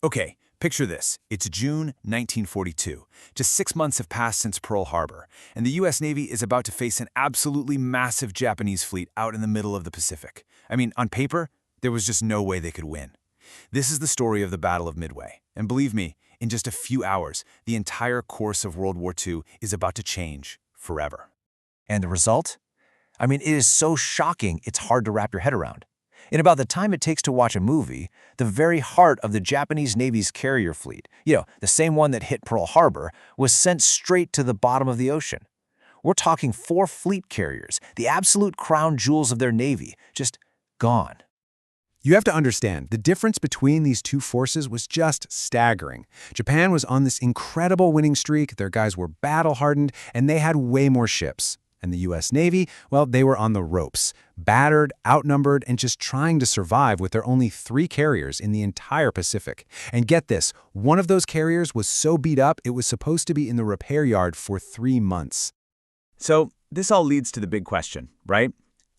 Okay, picture this. It's June 1942. Just 6 months have passed since Pearl Harbor, and the U.S. Navy is about to face an absolutely massive Japanese fleet out in the middle of the Pacific. I mean, on paper, there was just no way they could win. This is the story of the Battle of Midway, and believe me, in just a few hours, the entire course of World War II is about to change forever. And the result? I mean, it is so shocking it's hard to wrap your head around. In about the time it takes to watch a movie, the very heart of the Japanese Navy's carrier fleet, the same one that hit Pearl Harbor, was sent straight to the bottom of the ocean. We're talking 4 fleet carriers, the absolute crown jewels of their Navy, just gone. You have to understand, the difference between these two forces was just staggering. Japan was on this incredible winning streak, their guys were battle-hardened, and they had way more ships. And the U.S. Navy, well, they were on the ropes, battered, outnumbered, and just trying to survive with their only 3 carriers in the entire Pacific. And get this, one of those carriers was so beat up it was supposed to be in the repair yard for 3 months. So this all leads to the big question, right?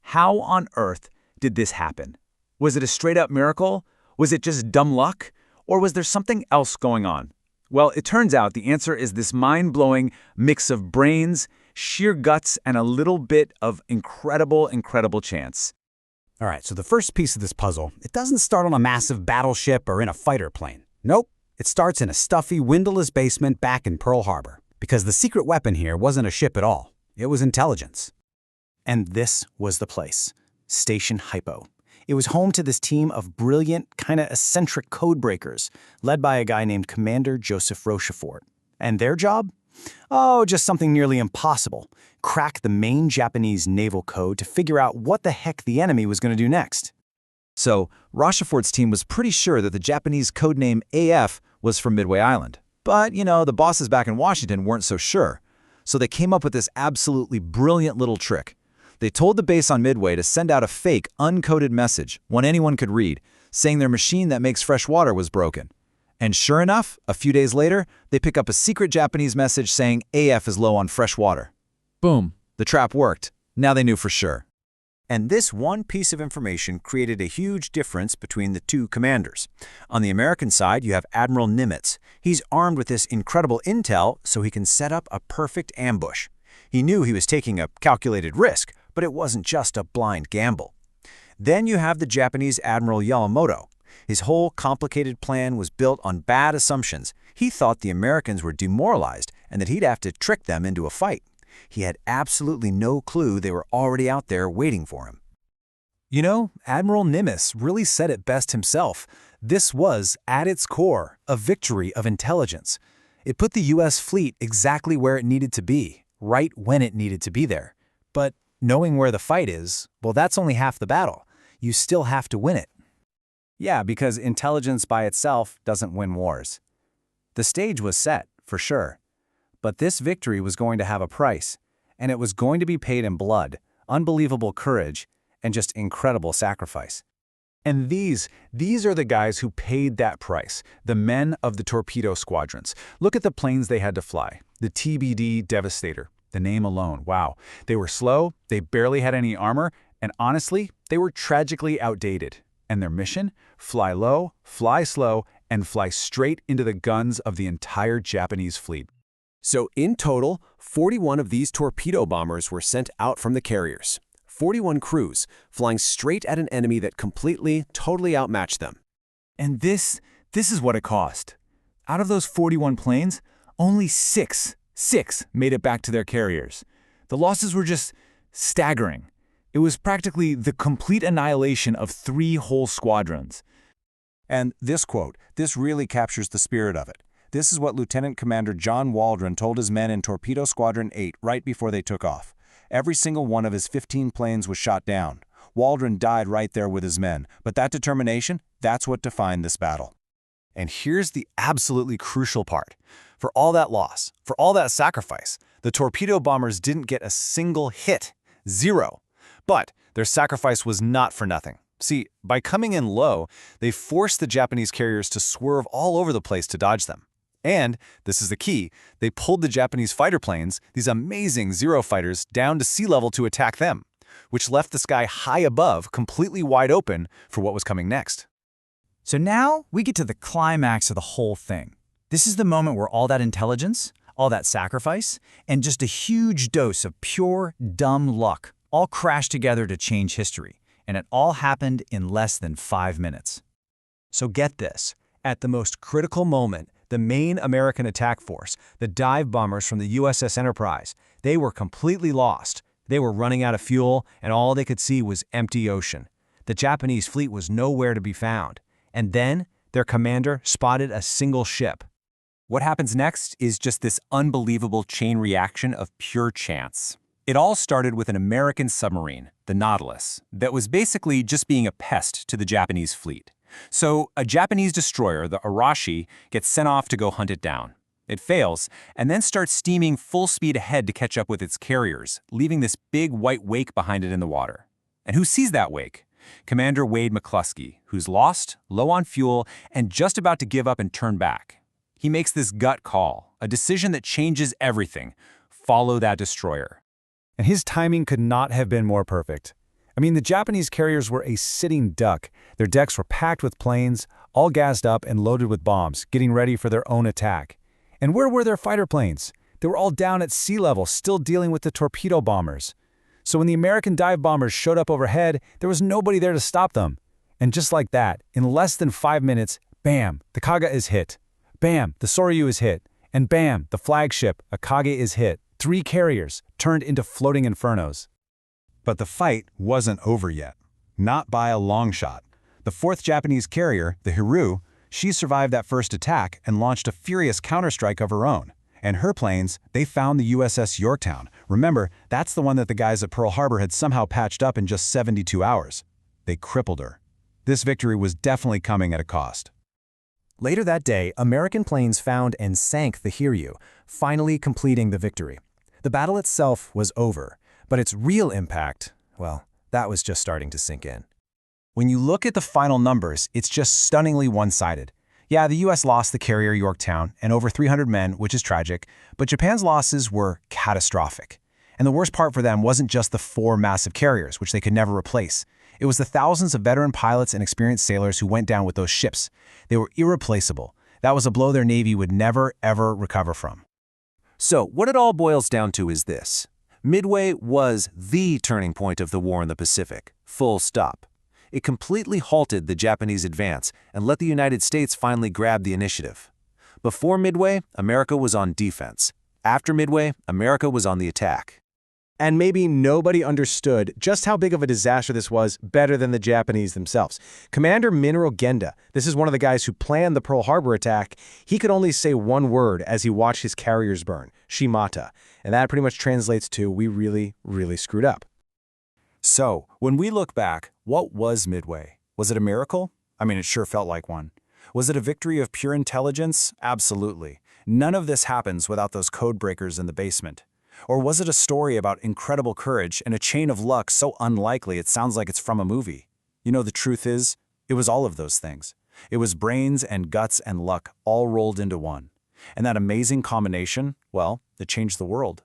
How on earth did this happen? Was it a straight-up miracle? Was it just dumb luck? Or was there something else going on? Well, it turns out the answer is this mind-blowing mix of brains, sheer guts, and a little bit of incredible chance. All right, so the first piece of this puzzle, it doesn't start on a massive battleship or in a fighter plane. Nope, it starts in a stuffy, windowless basement back in Pearl Harbor. Because the secret weapon here wasn't a ship at all. It was intelligence. And this was the place, Station Hypo. It was home to this team of brilliant, kind of eccentric code breakers, led by a guy named Commander Joseph Rochefort. And their job? Oh, just something nearly impossible. Crack the main Japanese naval code to figure out what the heck the enemy was going to do next. So, Rochefort's team was pretty sure that the Japanese codename AF was from Midway Island. But, the bosses back in Washington weren't so sure. So they came up with this absolutely brilliant little trick. They told the base on Midway to send out a fake, uncoded message, one anyone could read, saying their machine that makes fresh water was broken. And sure enough, a few days later, they pick up a secret Japanese message saying AF is low on fresh water. Boom. The trap worked. Now they knew for sure. And this one piece of information created a huge difference between the 2 commanders. On the American side, you have Admiral Nimitz. He's armed with this incredible intel so he can set up a perfect ambush. He knew he was taking a calculated risk, but it wasn't just a blind gamble. Then you have the Japanese Admiral Yamamoto. His whole complicated plan was built on bad assumptions. He thought the Americans were demoralized and that he'd have to trick them into a fight. He had absolutely no clue they were already out there waiting for him. Admiral Nimitz really said it best himself. This was, at its core, a victory of intelligence. It put the U.S. fleet exactly where it needed to be, right when it needed to be there. But knowing where the fight is, well, that's only half the battle. You still have to win it. Yeah, because intelligence by itself doesn't win wars. The stage was set, for sure. But this victory was going to have a price, and it was going to be paid in blood, unbelievable courage, and just incredible sacrifice. And these are the guys who paid that price, the men of the torpedo squadrons. Look at the planes they had to fly. The TBD Devastator. The name alone, wow. They were slow, they barely had any armor, and honestly, they were tragically outdated. And their mission? Fly low, fly slow, and fly straight into the guns of the entire Japanese fleet. So in total, 41 of these torpedo bombers were sent out from the carriers. 41 crews, flying straight at an enemy that totally outmatched them. And this is what it cost. Out of those 41 planes, only 6 made it back to their carriers. The losses were just staggering. It was practically the complete annihilation of 3 whole squadrons. And this quote, this really captures the spirit of it. This is what Lieutenant Commander John Waldron told his men in Torpedo Squadron 8 right before they took off. Every single one of his 15 planes was shot down. Waldron died right there with his men, but that determination, that's what defined this battle. And here's the absolutely crucial part. For all that loss, for all that sacrifice, the torpedo bombers didn't get a single hit. 0. But their sacrifice was not for nothing. See, by coming in low, they forced the Japanese carriers to swerve all over the place to dodge them. And, this is the key, they pulled the Japanese fighter planes, these amazing Zero fighters, down to sea level to attack them, which left the sky high above completely wide open for what was coming next. So now we get to the climax of the whole thing. This is the moment where all that intelligence, all that sacrifice, and just a huge dose of pure, dumb luck all crashed together to change history. And it all happened in less than 5 minutes. So get this. At the most critical moment, the main American attack force, the dive bombers from the USS Enterprise, they were completely lost. They were running out of fuel, and all they could see was empty ocean. The Japanese fleet was nowhere to be found. And then, their commander spotted a single ship. What happens next is just this unbelievable chain reaction of pure chance. It all started with an American submarine, the Nautilus, that was basically just being a pest to the Japanese fleet. So a Japanese destroyer, the Arashi, gets sent off to go hunt it down. It fails, and then starts steaming full speed ahead to catch up with its carriers, leaving this big white wake behind it in the water. And who sees that wake? Commander Wade McCluskey, who's lost, low on fuel, and just about to give up and turn back. He makes this gut call, a decision that changes everything. Follow that destroyer. And his timing could not have been more perfect. I mean, the Japanese carriers were a sitting duck. Their decks were packed with planes, all gassed up and loaded with bombs, getting ready for their own attack. And where were their fighter planes? They were all down at sea level, still dealing with the torpedo bombers. So when the American dive bombers showed up overhead, there was nobody there to stop them. And just like that, in less than 5 minutes, bam, the Kaga is hit. Bam, the Soryu is hit. And bam, the flagship, Akage, is hit. 3 carriers turned into floating infernos. But the fight wasn't over yet. Not by a long shot. The 4th Japanese carrier, the Hiru, she survived that first attack and launched a furious counterstrike of her own. And her planes, they found the USS Yorktown. Remember, that's the one that the guys at Pearl Harbor had somehow patched up in just 72 hours. They crippled her. This victory was definitely coming at a cost. Later that day, American planes found and sank the Hiryu, finally completing the victory. The battle itself was over, but its real impact, well, that was just starting to sink in. When you look at the final numbers, it's just stunningly one-sided. Yeah, the US lost the carrier Yorktown and over 300 men, which is tragic, but Japan's losses were catastrophic. And the worst part for them wasn't just the 4 massive carriers, which they could never replace. It was the thousands of veteran pilots and experienced sailors who went down with those ships. They were irreplaceable. That was a blow their Navy would never, ever recover from. So, what it all boils down to is this. Midway was the turning point of the war in the Pacific. Full stop. It completely halted the Japanese advance and let the United States finally grab the initiative. Before Midway, America was on defense. After Midway, America was on the attack. And maybe nobody understood just how big of a disaster this was better than the Japanese themselves. Commander Minoru Genda, this is one of the guys who planned the Pearl Harbor attack, he could only say one word as he watched his carriers burn, Shimata. And that pretty much translates to, we really, really screwed up. So, when we look back, what was Midway? Was it a miracle? I mean, it sure felt like one. Was it a victory of pure intelligence? Absolutely. None of this happens without those code breakers in the basement. Or was it a story about incredible courage and a chain of luck so unlikely it sounds like it's from a movie? You know, the truth is, it was all of those things. It was brains and guts and luck all rolled into one. And that amazing combination, well, it changed the world.